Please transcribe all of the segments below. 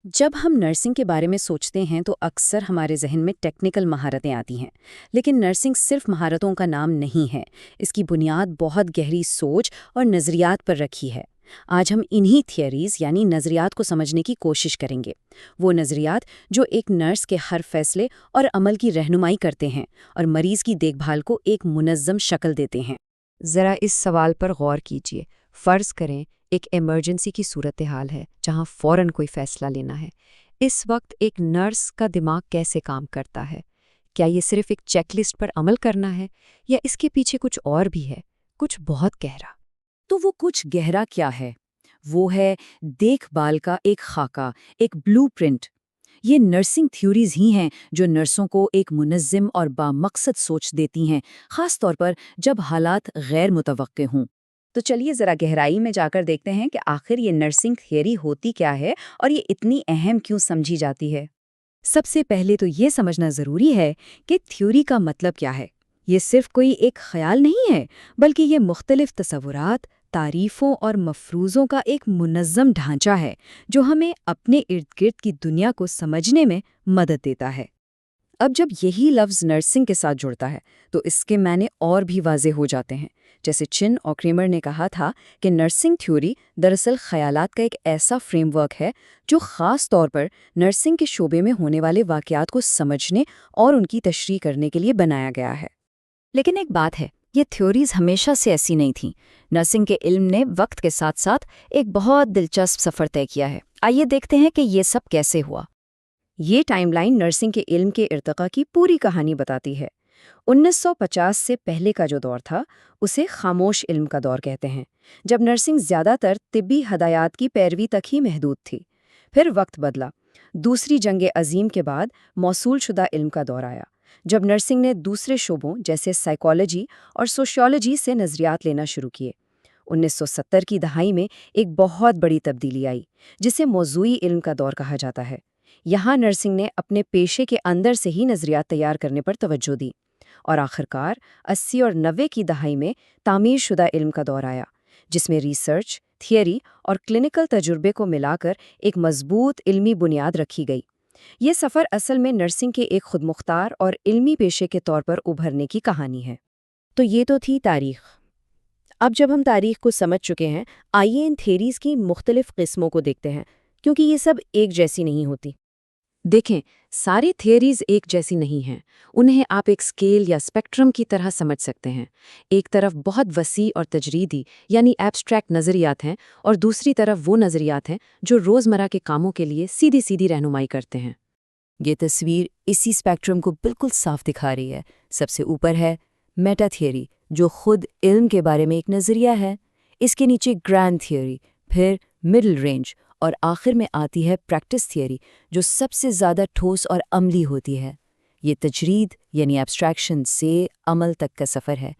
जब हम नर्सिंग के बारे में सोचते हैं तो अक्सर हमारे जहन में टेक्निकल महारतें आती हैं। लेकिन नर्सिंग सिर्फ महारतों का नाम नहीं है। इसकी बुनियाद बहुत गहरी सोच और नज़रियात पर रखी है। आज हम इन्हीं थियरीज यानी नज़रियात को समझने की कोशिश करेंगे। वो नज़रियात जो एक नर्स के हर फैसले और अमल की रहनुमाई करते हैं और मरीज की देखभाल को एक मुनज़्ज़म शक्ल देते हैं। ज़रा इस सवाल पर गौर कीजिए। फ़र्ज़ करें एक इमरजेंसी की सूरत हाल है जहां फ़ौरन कोई फ़ैसला लेना है। इस वक्त एक नर्स का दिमाग कैसे काम करता है? क्या ये सिर्फ एक चेकलिस्ट पर अमल करना है या इसके पीछे कुछ और भी है, कुछ बहुत गहरा? तो वो कुछ गहरा क्या है? वो है देखभाल का एक खाका, एक ब्लूप्रिंट। ये नर्सिंग थ्योरीज ही हैं जो नर्सों को एक मुनज़्ज़म और बामकसद सोच देती हैं, खास तौर पर जब हालात गैर मुतवक्के हों। तो चलिए ज़रा गहराई में जाकर देखते हैं कि आखिर ये नर्सिंग थियरी होती क्या है और ये इतनी अहम क्यों समझी जाती है। सबसे पहले तो ये समझना ज़रूरी है कि थ्योरी का मतलब क्या है। ये सिर्फ कोई एक ख्याल नहीं है, बल्कि ये मुख्तलिफ तसव्वुरात, तारीफ़ों और मफरूज़ों का एक मुनज़्ज़म ढांचा है जो हमें अपने इर्द गिर्द की दुनिया को समझने में मदद देता है। अब जब यही लफ्ज़ नर्सिंग के साथ जुड़ता है तो इसके मायने और भी वाज़े हो जाते हैं। जैसे चिन और क्रेमर ने कहा था कि नर्सिंग थ्योरी दरअसल ख़यालात का एक ऐसा फ्रेमवर्क है जो ख़ास तौर पर नर्सिंग के शोबे में होने वाले वाक़यात को समझने और उनकी तशरीह करने के लिए बनाया गया है। लेकिन एक बात है, ये थ्योरीज हमेशा से ऐसी नहीं थीं। नर्सिंग के इल्म ने वक्त के साथ साथ एक बहुत दिलचस्प सफ़र तय किया है। आइए देखते हैं कि ये सब कैसे हुआ। ये टाइमलाइन नर्सिंग के इल्म के इर्तिक़ा की पूरी कहानी बताती है। 1950 से पहले का जो दौर था उसे खामोश इल्म का दौर कहते हैं, जब नर्सिंग ज़्यादातर तिब्बी हदायत की पैरवी तक ही महदूद थी। फिर वक्त बदला। दूसरी जंग अजीम के बाद मौसूल शुदा इल्म का दौर आया, जब नर्सिंग ने दूसरे शोबों जैसे साइकोलॉजी और सोशियोलॉजी से नज़रियात लेना शुरू किए। 1970 की दहाई में एक बहुत बड़ी तब्दीली आई, जिसे मौजूई इल्म का दौर कहा जाता है। यहाँ नर्सिंग ने अपने पेशे के अंदर से ही नज़रियात तैयार करने पर तवज्जो दी और आखिरकार 80 और 90 की दहाई में तामीर शुदा इल्म का दौर आया, जिसमें रिसर्च, थियरी और क्लिनिकल तजुर्बे को मिलाकर एक मजबूत इल्मी बुनियाद रखी गई। ये सफ़र असल में नर्सिंग के एक खुदमुख्तार और इल्मी पेशे के तौर पर उभरने की कहानी है। तो ये तो थी तारीख। अब जब हम तारीख को समझ चुके हैं, आइए इन थेरीज़ की मुख्तलिफ किस्मों को देखते हैं, क्योंकि ये सब एक जैसी नहीं होती। देखें, सारी थियरीज एक जैसी नहीं हैं। उन्हें आप एक स्केल या स्पेक्ट्रम की तरह समझ सकते हैं। एक तरफ बहुत वसी और तजरीदी यानी एब्स्ट्रैक्ट नज़रियात हैं और दूसरी तरफ वो नज़रियात हैं जो रोज़मर्रा के कामों के लिए सीधी सीधी रहनुमाई करते हैं। ये तस्वीर इसी स्पेक्ट्रम को बिल्कुल साफ दिखा रही है। सबसे ऊपर है मेटा थियरी, जो खुद इल्म के बारे में एक नज़रिया है। इसके नीचे ग्रैंड थियरी, फिर मिडिल रेंज और आखिर में आती है प्रैक्टिस थियरी, जो सबसे ज़्यादा ठोस और अमली होती है। ये तजरीद यानी एब्स्ट्रैक्शन से अमल तक का सफ़र है।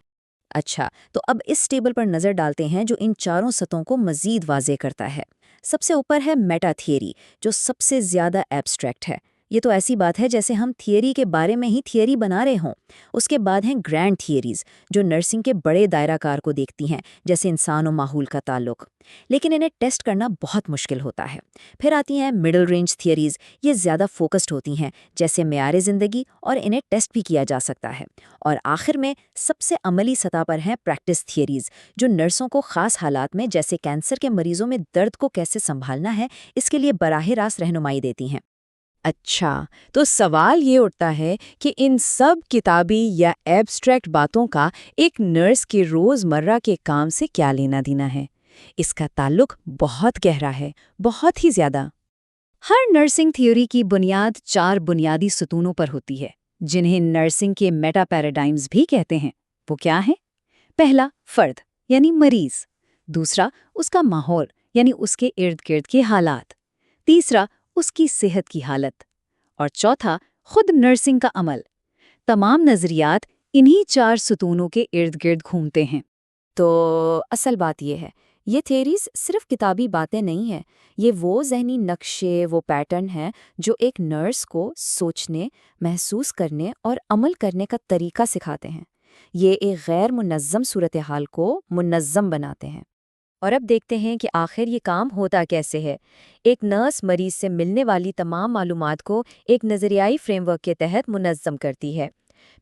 अच्छा, तो अब इस टेबल पर नज़र डालते हैं जो इन चारों सतहों को मज़ीद वाज़े करता है। सबसे ऊपर है मेटा थियरी, जो सबसे ज़्यादा एब्स्ट्रैक्ट है। ये तो ऐसी बात है जैसे हम थियरी के बारे में ही थियरी बना रहे हों। उसके बाद हैं ग्रैंड थियरीज, जो नर्सिंग के बड़े दायराकार को देखती हैं, जैसे इंसान और माहौल का ताल्लुक। लेकिन इन्हें टेस्ट करना बहुत मुश्किल होता है। फिर आती हैं मिडिल रेंज थियरीज। ये ज़्यादा फोकस्ड होती हैं, जैसे मेयार ज़िंदगी, और इन्हें टेस्ट भी किया जा सकता है। और आखिर में सबसे अमली सतह पर हैं प्रैक्टिस थियरीज, जो नर्सों को ख़ास हालात में जैसे कैंसर के मरीजों में दर्द को कैसे संभालना है, इसके लिए बराह रास्त रहनुमाई देती हैं। अच्छा, तो सवाल ये उठता है कि इन सब किताबी या एब्स्ट्रैक्ट बातों का एक नर्स के रोज़मर्रा के काम से क्या लेना देना है? इसका ताल्लुक बहुत गहरा है, बहुत ही ज़्यादा। हर नर्सिंग थ्योरी की बुनियाद 4 बुनियादी सतूनों पर होती है, जिन्हें नर्सिंग के मेटा पैराडाइम्स भी कहते हैं। वो क्या है? पहला, फर्द यानी मरीज। दूसरा, उसका माहौल यानी उसके इर्द गिर्द के हालात। तीसरा, उसकी सेहत की हालत। और चौथा, खुद नर्सिंग का अमल। तमाम नज़रियात इन्हीं 4 सतूनों के इर्द गिर्द घूमते हैं। तो असल बात यह है, ये थेरीज सिर्फ किताबी बातें नहीं हैं। ये वो ज़हनी नक्शे, वो पैटर्न हैं जो एक नर्स को सोचने, महसूस करने और अमल करने का तरीका सिखाते हैं। ये एक गैर मुनज़्ज़म सूरत हाल को मुनज़्ज़म बनाते हैं। اور اب دیکھتے ہیں کہ آخر یہ کام ہوتا کیسے ہے۔ ایک نرس مریض سے ملنے والی تمام معلومات کو ایک نظریائی فریم ورک کے تحت منظم کرتی ہے۔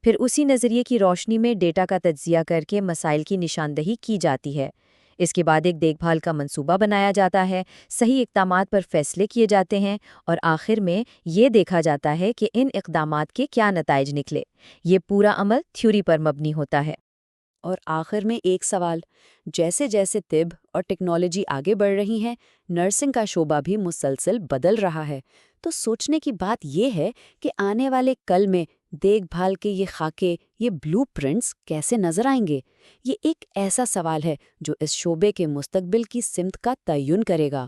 پھر اسی نظریے کی روشنی میں ڈیٹا کا تجزیہ کر کے مسائل کی نشاندہی کی جاتی ہے۔ اس کے بعد ایک دیکھ بھال کا منصوبہ بنایا جاتا ہے، صحیح اقدامات پر فیصلے کیے جاتے ہیں، اور آخر میں یہ دیکھا جاتا ہے کہ ان اقدامات کے کیا نتائج نکلے۔ یہ پورا عمل تھیوری پر مبنی ہوتا ہے۔ اور آخر میں ایک سوال، جیسے جیسے طب اور ٹیکنالوجی آگے بڑھ رہی ہیں، نرسنگ کا شعبہ بھی مسلسل بدل رہا ہے۔ تو سوچنے کی بات یہ ہے کہ آنے والے کل میں دیکھ بھال کے یہ خاکے، یہ بلو پرنٹس کیسے نظر آئیں گے؟ یہ ایک ایسا سوال ہے جو اس شعبے کے مستقبل کی سمت کا تعین کرے گا۔